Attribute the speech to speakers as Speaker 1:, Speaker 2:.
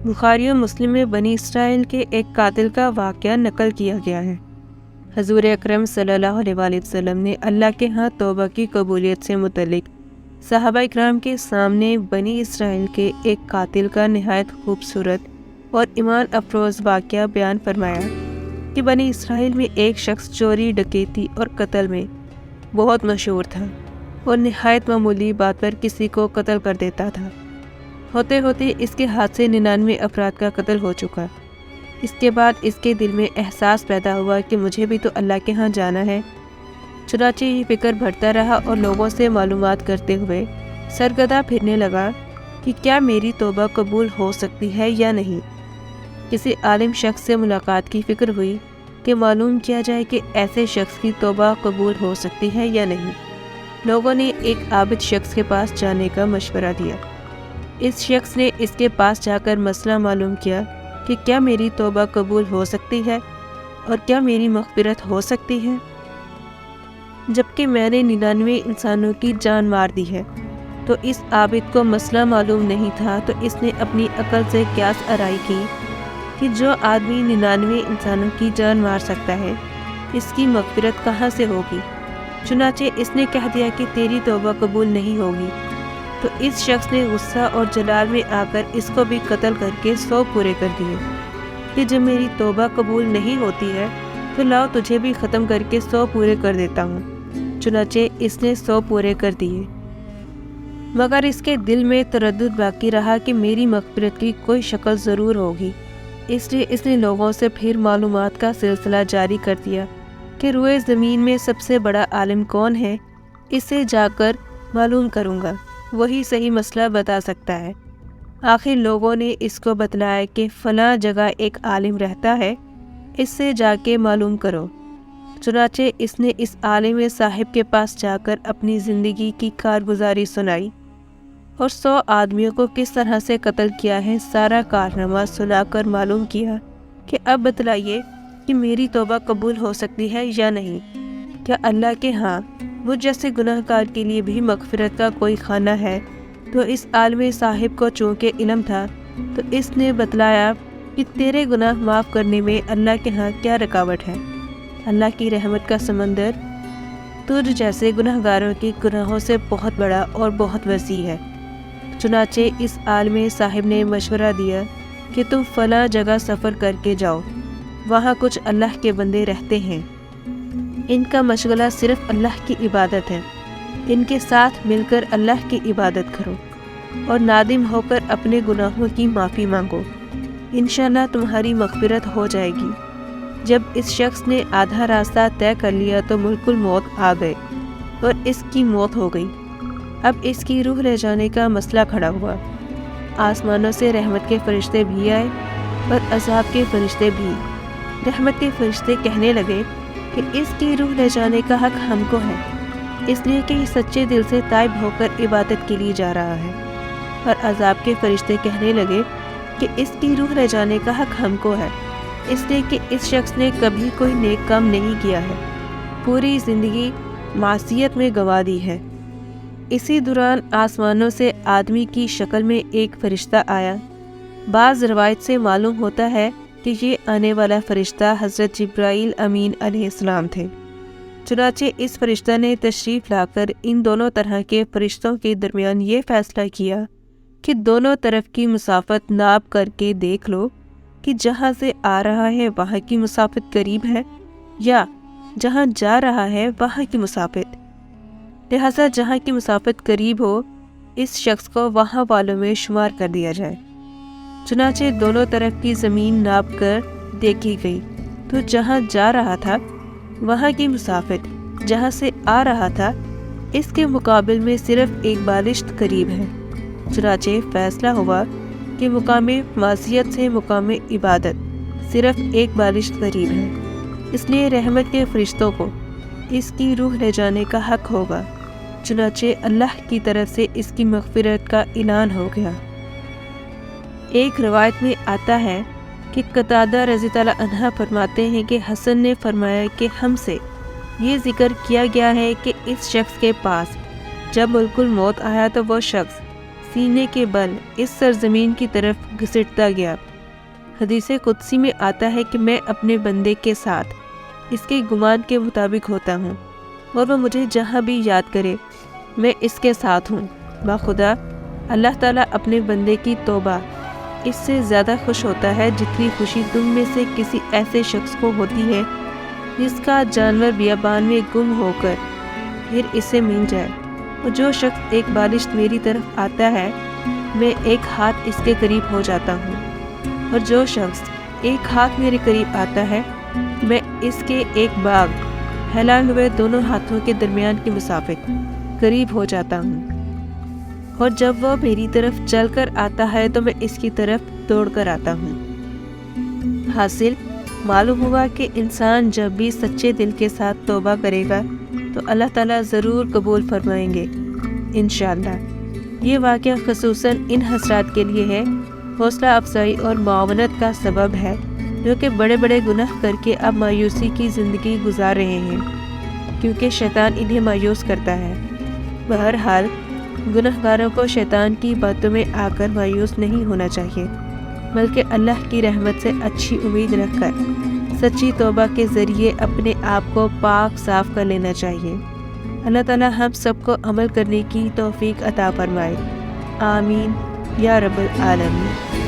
Speaker 1: بخاری و مسلم میں بنی اسرائیل کے ایک قاتل کا واقعہ نقل کیا گیا ہے۔ حضور اکرم صلی اللہ علیہ وآلہ وسلم نے اللہ کے ہاں توبہ کی قبولیت سے متعلق صحابہ اکرام کے سامنے بنی اسرائیل کے ایک قاتل کا نہایت خوبصورت اور ایمان افروز واقعہ بیان فرمایا کہ بنی اسرائیل میں ایک شخص چوری، ڈکیتی اور قتل میں بہت مشہور تھا اور نہایت معمولی بات پر کسی کو قتل کر دیتا تھا۔ ہوتے ہوتے اس کے ہاتھ سے 99 افراد کا قتل ہو چکا۔ اس کے بعد اس کے دل میں احساس پیدا ہوا کہ مجھے بھی تو اللہ کے ہاں جانا ہے۔ چنانچہ یہ فکر بڑھتا رہا اور لوگوں سے معلومات کرتے ہوئے سرگردہ پھرنے لگا کہ کیا میری توبہ قبول ہو سکتی ہے یا نہیں۔ کسی عالم شخص سے ملاقات کی فکر ہوئی کہ معلوم کیا جائے کہ ایسے شخص کی توبہ قبول ہو سکتی ہے یا نہیں۔ لوگوں نے ایک عابد شخص کے پاس جانے کا مشورہ دیا۔ اس شخص نے اس کے پاس جا کر مسئلہ معلوم کیا کہ کیا میری توبہ قبول ہو سکتی ہے اور کیا میری مغفرت ہو سکتی ہے، جبکہ میں نے 99 انسانوں کی جان مار دی ہے۔ تو اس عابد کو مسئلہ معلوم نہیں تھا، تو اس نے اپنی عقل سے قیاس آرائی کی کہ جو آدمی 99 انسانوں کی جان مار سکتا ہے، اس کی مغفرت کہاں سے ہوگی؟ چنانچہ اس نے کہہ دیا کہ تیری توبہ قبول نہیں ہوگی۔ تو اس شخص نے غصہ اور جلال میں آ کر اس کو بھی قتل کر کے 100 پورے کر دیے کہ جب میری توبہ قبول نہیں ہوتی ہے تو لاؤ تجھے بھی ختم کر کے 100 پورے کر دیتا ہوں۔ چنانچہ اس نے 100 پورے کر دیے، مگر اس کے دل میں تردد باقی رہا کہ میری مغفرت کی کوئی شکل ضرور ہوگی۔ اس لیے اس نے لوگوں سے پھر معلومات کا سلسلہ جاری کر دیا کہ روئے زمین میں سب سے بڑا عالم کون ہے، اسے جا کر معلوم کروں گا، وہی صحیح مسئلہ بتا سکتا ہے۔ آخر لوگوں نے اس کو بتلایا کہ فلاں جگہ ایک عالم رہتا ہے، اس سے جا کے معلوم کرو۔ چنانچہ اس نے اس عالم صاحب کے پاس جا کر اپنی زندگی کی کارگزاری سنائی اور 100 آدمیوں کو کس طرح سے قتل کیا ہے سارا کارنامہ سنا کر معلوم کیا کہ اب بتلائیے کہ میری توبہ قبول ہو سکتی ہے یا نہیں۔ کیا اللہ کے ہاں مجھ جیسے گناہ گار کے لیے بھی مغفرت کا کوئی خانہ ہے؟ تو اس عالم صاحب کو چونکہ علم تھا تو اس نے بتلایا کہ تیرے گناہ معاف کرنے میں اللہ کے ہاں کیا رکاوٹ ہے۔ اللہ کی رحمت کا سمندر تجھ جیسے گناہ گاروں کے گناہوں سے بہت بڑا اور بہت وسیع ہے۔ چنانچہ اس عالم صاحب نے مشورہ دیا کہ تم فلاں جگہ سفر کر کے جاؤ، وہاں کچھ اللہ کے بندے رہتے ہیں، ان کا مشغلہ صرف اللہ کی عبادت ہے، ان کے ساتھ مل کر اللہ کی عبادت کرو اور نادم ہو کر اپنے گناہوں کی معافی مانگو، انشاءاللہ تمہاری مغفرت ہو جائے گی۔ جب اس شخص نے آدھا راستہ طے کر لیا تو ملک الموت آ گئے اور اس کی موت ہو گئی۔ اب اس کی روح لے جانے کا مسئلہ کھڑا ہوا۔ آسمانوں سے رحمت کے فرشتے بھی آئے اور عذاب کے فرشتے بھی۔ رحمت کے فرشتے کہنے لگے کہ اس کی روح لے جانے کا حق ہم کو ہے، اس لیے کہ یہ سچے دل سے تائب ہو کر عبادت کے لیے جا رہا ہے۔ اور عذاب کے فرشتے کہنے لگے کہ اس کی روح لے جانے کا حق ہم کو ہے، اس لیے کہ اس شخص نے کبھی کوئی نیک کام نہیں کیا ہے، پوری زندگی معصیت میں گنوا دی ہے۔ اسی دوران آسمانوں سے آدمی کی شکل میں ایک فرشتہ آیا۔ بعض روایت سے معلوم ہوتا ہے کہ یہ آنے والا فرشتہ حضرت جبرائیل امین علیہ السلام تھے۔ چنانچہ اس فرشتہ نے تشریف لا کر ان دونوں طرح کے فرشتوں کے درمیان یہ فیصلہ کیا کہ دونوں طرف کی مسافت ناپ کر کے دیکھ لو کہ جہاں سے آ رہا ہے وہاں کی مسافت قریب ہے یا جہاں جا رہا ہے وہاں کی مسافت، لہذا جہاں کی مسافت قریب ہو اس شخص کو وہاں والوں میں شمار کر دیا جائے۔ چنانچہ دونوں طرف کی زمین ناپ کر دیکھی گئی تو جہاں جا رہا تھا وہاں کی مسافت جہاں سے آ رہا تھا اس کے مقابل میں صرف ایک بالشت قریب ہے۔ چنانچہ فیصلہ ہوا کہ مقام معصیت سے مقام عبادت صرف ایک بالشت قریب ہے، اس لیے رحمت کے فرشتوں کو اس کی روح لے جانے کا حق ہوگا۔ چنانچہ اللہ کی طرف سے اس کی مغفرت کا اعلان ہو گیا۔ ایک روایت میں آتا ہے کہ قتادہ رضی اللہ عنہ فرماتے ہیں کہ حسن نے فرمایا کہ ہم سے یہ ذکر کیا گیا ہے کہ اس شخص کے پاس جب ملک الموت آیا تو وہ شخص سینے کے بل اس سرزمین کی طرف گھسٹتا گیا۔ حدیث قدسی میں آتا ہے کہ میں اپنے بندے کے ساتھ اس کے گمان کے مطابق ہوتا ہوں، اور وہ مجھے جہاں بھی یاد کرے میں اس کے ساتھ ہوں۔ باخدا اللہ تعالیٰ اپنے بندے کی توبہ اس سے زیادہ خوش ہوتا ہے جتنی خوشی تم میں سے کسی ایسے شخص کو ہوتی ہے جس کا جانور بیابان میں گم ہو کر پھر اسے مل جائے۔ اور جو شخص ایک بالش میری طرف آتا ہے میں ایک ہاتھ اس کے قریب ہو جاتا ہوں، اور جو شخص ایک ہاتھ میرے قریب آتا ہے میں اس کے ایک باغ پھیلائے ہوئے دونوں ہاتھوں کے درمیان کی مسافت قریب ہو جاتا ہوں۔ اور جب وہ میری طرف چل کر آتا ہے تو میں اس کی طرف دوڑ کر آتا ہوں۔ حاصل معلوم ہوا کہ انسان جب بھی سچے دل کے ساتھ توبہ کرے گا تو اللہ تعالیٰ ضرور قبول فرمائیں گے انشاءاللہ۔ یہ واقعہ خصوصاً ان حضرات کے لیے ہے، حوصلہ افزائی اور معاونت کا سبب ہے جو کہ بڑے بڑے گناہ کر کے اب مایوسی کی زندگی گزار رہے ہیں، کیونکہ شیطان انہیں مایوس کرتا ہے۔ بہرحال گناہ گاروں کو شیطان کی باتوں میں آ کر مایوس نہیں ہونا چاہیے، بلکہ اللہ کی رحمت سے اچھی امید رکھ کر سچی توبہ کے ذریعے اپنے آپ کو پاک صاف کر لینا چاہیے۔ اللہ تعالیٰ ہم سب کو عمل کرنے کی توفیق عطا فرمائے، آمین یا رب العالمین۔